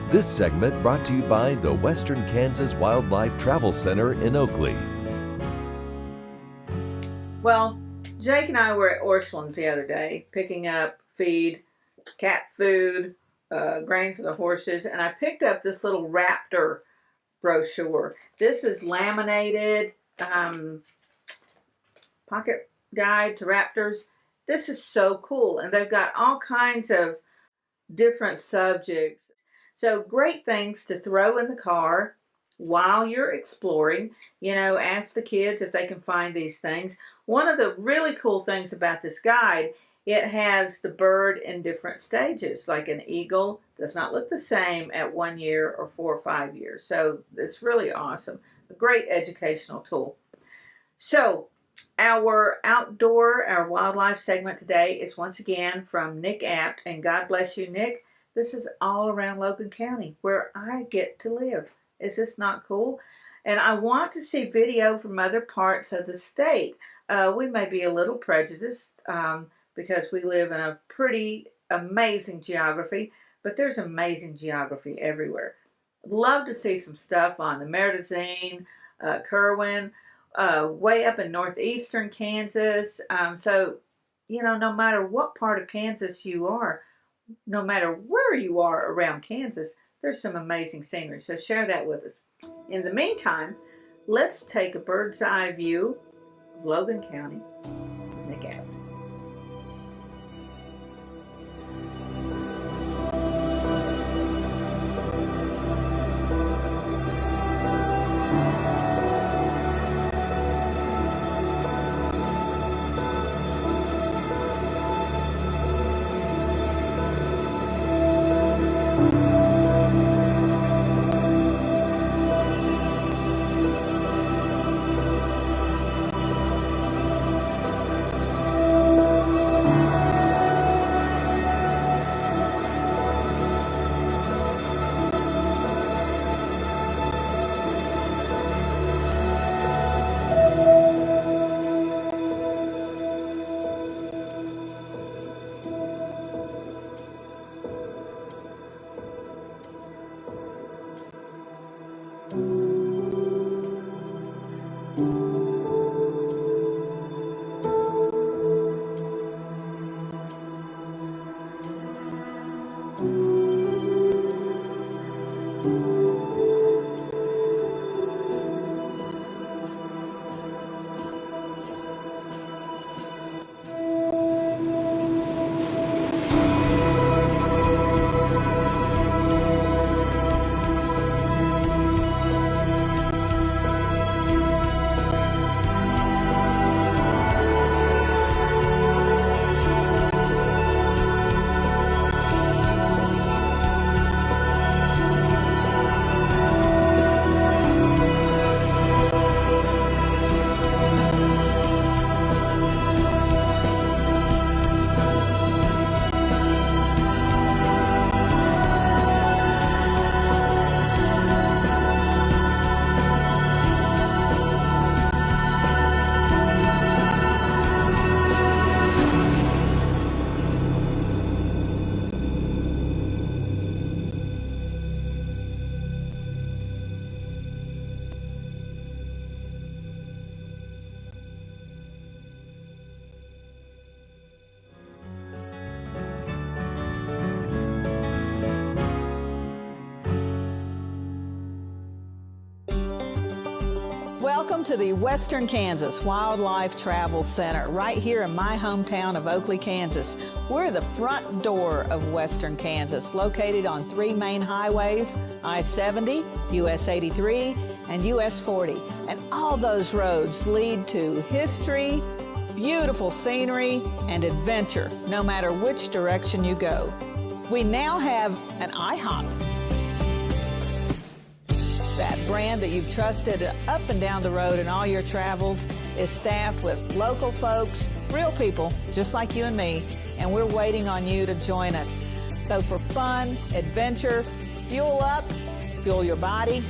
This segment brought to you by the Western Kansas Wildlife Travel Center in Oakley. Well, Jake and I were at Ashland the other day picking up feed, cat food, grain for the horses, and I picked up this little Raptor brochure. This is laminated pocket guide to Raptors. This is so cool, and they've got all kinds of different subjects. So great things to throw in the car while you're exploring. You know, ask the kids if they can find these things. One of the really cool things about this guide, it has the bird in different stages. Like an eagle does not look the same at 1 year or 4 or 5 years. So it's really awesome. A great educational tool. So our wildlife segment today is once again from Nick Abt. And God bless you, Nick. This is all around Logan County where I get to live. Is this not cool? And I want to see video from other parts of the state. We may be a little prejudiced because we live in a pretty amazing geography, but there's amazing geography everywhere. I'd love to see some stuff on the Marais, Kirwin, way up in northeastern Kansas. So, you know, no matter what part of Kansas you are, no matter where you are around Kansas, there's some amazing scenery. So share that with us. In the meantime, let's take a bird's eye view of Logan County. Nick Abt. Welcome to the Western Kansas Wildlife Travel Center, right here in my hometown of Oakley, Kansas. We're the front door of Western Kansas, located on 3 main highways, I-70, US 83, and US 40. And all those roads lead to history, beautiful scenery, and adventure, no matter which direction you go. We now have an IHOP. That brand that you've trusted up and down the road in all your travels is staffed with local folks, real people, just like you and me, and we're waiting on you to join us. So for fun, adventure, fuel up, fuel your body,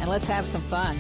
and let's have some fun.